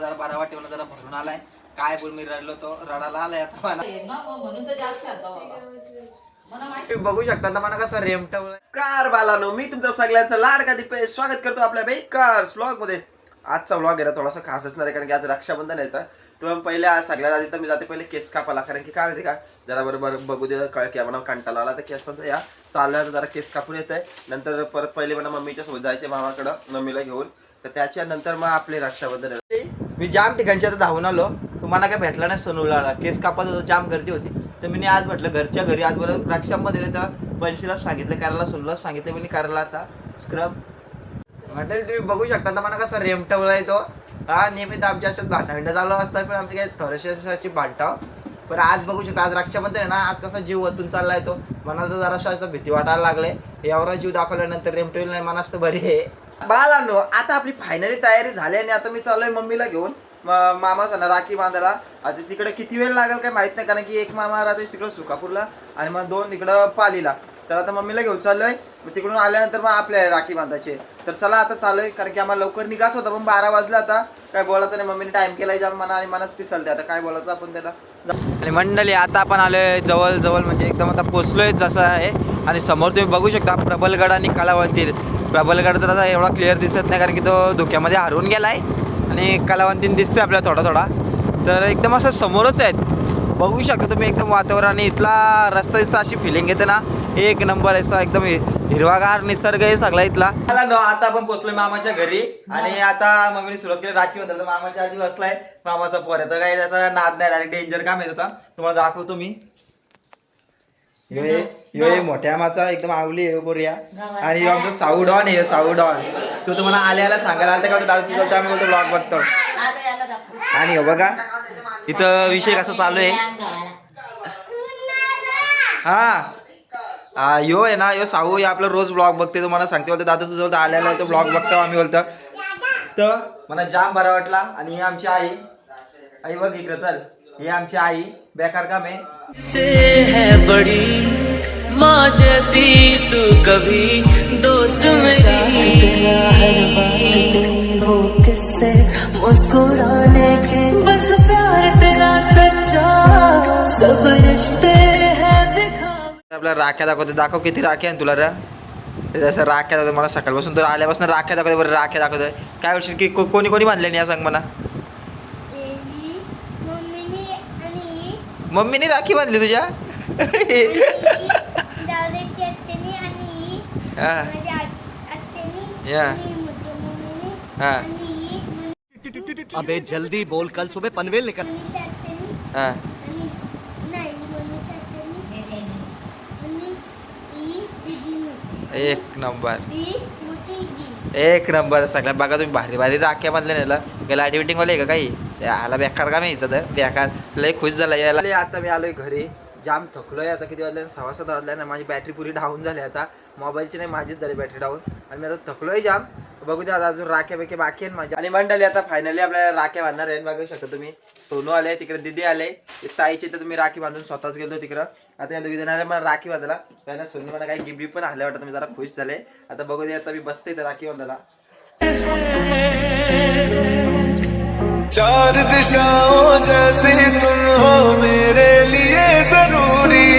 जरा बरा वाटते, मला जरा भरून आलाय. काय बोल मी रडलो तो रडायला आलाय आता मला. म्हणून तर जास्त तुम्ही बघू शकता आता मला कसं रेमटवलं. कार बालानो, मी तुमचं सगळ्यांचं लाडका दीपेश स्वागत करतो आपल्या बेकर्स व्लॉग मध्ये. आजचा व्लॉग आहे ना थोडासा खास असणार आहे, कारण की आज रक्षाबंधन आहे. तर पहिले आज सगळ्यात आधी तर मी जाते पहिले केस कापाला, कारण की काय माहिती का जरा बरोबर बघू दे की मला कंटाळा आला तर केसांचा या चालला जरा केस कापून येत आहे. नंतर परत पहिले मला मम्मीच्या सोबत जायचे मामाकडं मम्मीला घेऊन, तर त्याच्यानंतर मग आपले रक्षाबंधन आहे. मी जाम ठिकाणच्या आता धावून आलो, तुम्हाला काय भेटला नाही सोनूला, केस कापत होतो जाम गर्दी होती. तर मी आज म्हटलं घरच्या घरी आज बरं रक्षाबंधन तर बनशीला सांगितलं करायला, सोनूला सांगितलं मी करायला आता स्क्रब. म्हटलं तुम्ही बघू शकता तर मला कसं रेमटवला येतो. हा नेहमी आमच्या अशाच भांडा चालू असतात, पण आमची काय थोडीशी भांडताव. पण आज बघू शकता आज रक्षाबंधन आहे ना, आज कसा जीव वतून चालला येतो. मला तर जराशा भीती वाटायला लागले, एवढा जीव दाखवल्यानंतर रेमटवेल नाही मनास तर बरी आहे. बालांनो आता आपली फायनली तयारी झाली आणि आता मी चाललोय मम्मीला घेऊन मामा सणा राखी बांधायला. आता तिकडे किती वेळ लागेल काय माहित नाही, कारण की एक मामा राहते तिकडं सुकापूरला आणि मग दोन इकडं पालीला. तर आता मम्मीला घेऊन चाललोय, मग तिकडून आल्यानंतर मग आपल्या राखी बांधायचे. तर चला आता चाललोय, कारण की आम्हाला लवकर निघायचं होतं पण 12 वाजला. आता काय बोलायचं नाही, मम्मीने टाइम केलाय जाम मना आणि मनाच पिसलते. आता काय बोलायचं आपण त्याला. आणि मंडळी आता आपण आलोय जवळ म्हणजे एकदम आता पोचलोय जसं आहे. आणि समोर तुम्ही बघू शकता प्रबलगड आणि कलावंती. प्रबलगड तर आता एवढा क्लिअर दिसत नाही, कारण की तो धुक्यामध्ये हरवून गेलाय आणि कलावंतीन दिसते आपल्याला थोडा थोडा. तर एकदम असं समोरच आहेत, बघू शकता तुम्ही एकदम वातावरण. आणि इथला रस्ता दिसता अशी फिलिंग येते ना, एक नंबर असा एकदम हिरवागार निसर्ग आहे सगळा इथला. आता आपण पोहोचलोय मामाच्या घरी आणि आता मम्मीने सुरुवात केली राखी बांधायला. मामाच्या आजी बसलाय, मामाचा पोर आहे तर काही त्याचा नाद नाही, डायरेक्ट डेंजर काम येत होता. तुम्हाला दाखवतो मी. यो मोठ्या माचा एकदम आवली आहे पोरिया. आणि आमचा साऊ डॉन आहे, साऊ डॉन. तो तुम्हाला आल्याला सांगायला आलता का दादा तुझं, आम्ही बोलतो ब्लॉग बघतो. आणि हो बघा इथं विषय कसा चालू आहे. हा यो आहे ना, यो साऊ आपला रोज ब्लॉग बघते. तुम्हाला सांगते बोलतो दादा तुझं बोलतो आल्याला तो ब्लॉग बघतो आम्ही बोलतो. तर मला जाम बरा वाटला. आणि ही आमची आई बघ इकडं चल, ही आमची आई बेकार काम आहे से है बड़ी माँ जैसी तू कभी दोस्त मेरी तेरा हर बात तेरी हो किससे मुस्कुराने के बस प्यार तेरा सच्चा सब रिश्ते हैं दिखा. आपल्या राख्या दाखव किती राख्या आहे तुला रे. असं राख्या दाखवतो मला सकाळपासून, तर आल्यापासून राख्या दाखवते. बरं राख्या दाखवतोय काय वर्षी की कोणी बांधले नाही या सांग मला. मम्मीने राखी बांधली तुझ्या. अबे जल्दी बोल, कल सुबह पनवेल निकल. एक नंबर सगळ्या बघा तुम्ही भारी भारी राख्या बांधल्या नेला. गेला ॲडिटिंग वाले का काही ह्याला बेकार का माहिती तर बेकार. लय खुश झाला यायला. आता मी आलोय घरी, जाम थकलोय. आता किती वाजले 6:15 वाजल्या ना, माझी बॅटरी पुरी डाऊन झाली. आता मोबाईलची नाही माझीच झाली बॅटरी डाऊन. आणि मी आता थकलोय जाम. बघू द्या अजून राख्या पैकी बाकी आहेत माझ्या. आणि मंडळी आता फायनली आपल्याला राख्या बांधणार आहे. बघू शकता तुम्ही सोनू आले तिकडे, दिदी आले ताईची. तर तुम्ही राखी बांधून स्वतःच गेलो तिकडं. आता या दोघी जणांना मला राखी बांधायला त्यांना सोनू मला काही गिफ्ट पण आले वाटतं. मी जरा खुश झाले. आता बघू दे, आता मी बसते तर राखी बांधायला. चार दिशाओं जैसी तुम हो मेरे लिए जरूरी,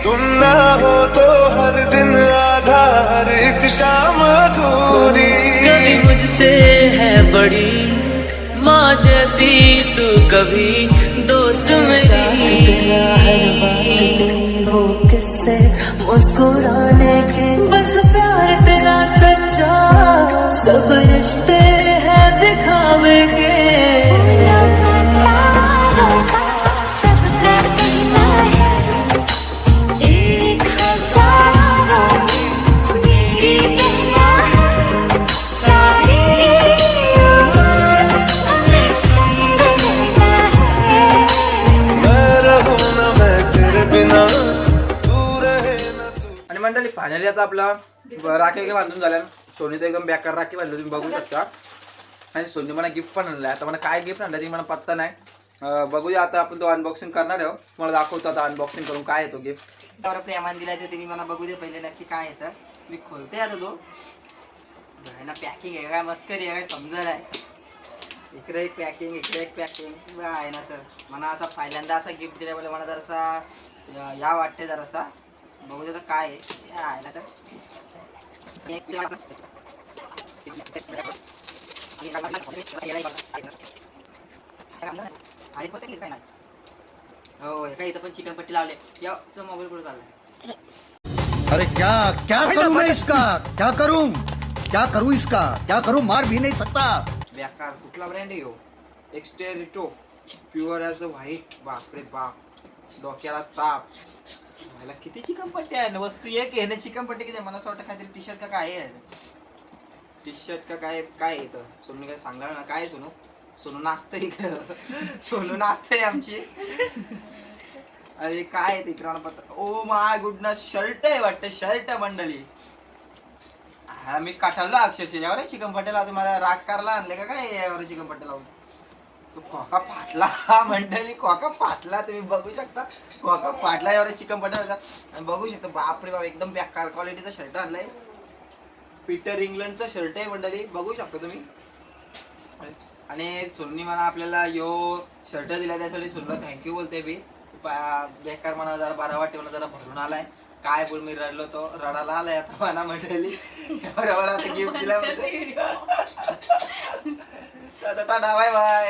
तुम ना हो तो हर दिन आधा हर एक शाम अधूरी. कभी मुझसे है बड़ी माँ जैसी तू कभी दोस्त मेरी तेरा हर बात तेरी हो किससे मुस्कुराने के बस प्यार तेरा सच्चा सब रिश्ते हैं दिखावे के. फायनली आता आपला राखी वगैरे बांधून झाल्या. सोनी तर एकदम बेकार राखी बांधली तुम्ही बघू शकता. आणि सोनी मला गिफ्ट पण आणलं. आता मला काय गिफ्ट आणलं ती मला पत्ता नाही. बघूया आता आपण तो अनबॉक्सिंग करणार आहे. मला दाखवतो आता अनबॉक्सिंग करून काय येतो गिफ्ट. त्यावर प्रेमान दिलाय तर तिने मला बघू दे पहिले नक्की काय येतं. मी खोलते आता तो पॅकिंग आहे काय मस्करी आहे काय समजा आहे. इकडे एक पॅकिंग इकडे एक पॅकिंग आहे ना. तर मला आता पहिल्यांदा असा गिफ्ट दिल्यामुळे मला जरासा या वाटते जरासा. बघू दे काय आहे आहे ना. तर आणि फक्त काय नाही. हो एका इथं पण चिकन पट्टी लावले. याचा मोबाईल कुठे चाललाय? अरे क्या क्या करूं मैं इसका, क्या करूं इसका, क्या करूं, मार भी नहीं सकता. बेकार कुठला ब्रँड आहे हो? एक्सटेरिटो प्युअर ॲज अ व्हाईट. बापरे बाप, डोक्याला ताप. मला किती चिकन पट्टी आहे ना. वस्तू एक आहे ना, चिकन पट्टी किती आहे? मला असं वाटतं काहीतरी टी शर्ट का काय आहे. टी शर्ट का काय काय येतं? सोनू काय सांगणार ना. काय सोनू? सोनू नाचतं इकडं. सोनू नाचतंय आमची. अरे काय आहे ते किराणा ओ माय गुडनेस, शर्ट आहे वाटतं. शर्ट मंडळी. हा मी काठाला अक्षरशः यावर चिकन पट्टे लावतो. मला राग कारला आणले का काय यावर चिकन पट्टे लावतो. तो खोका फाटला मंडळी, खोका फाटला. तुम्ही बघू शकता खोका फाटला यावर चिकन पट्टा आणि बघू शकता. बापरे बाप, एकदम बेकार क्वालिटीचा शर्ट आणलाय. पीटर इंग्लंडचा शर्ट आहे मंडळी, बघू शकता तुम्ही. आणि सोननी मला आपल्याला यो शर्ट दिला त्यासाठी सोनला थँक्यू बोलते मी. बेकार मला जरा बरा वाटते, मला जरा भरून आलाय. काय बोल, मी रडलो तो रडायला आलाय आता मला म्हटलेली. आता गिफ्ट दिला. आता टाटा बाय बाय.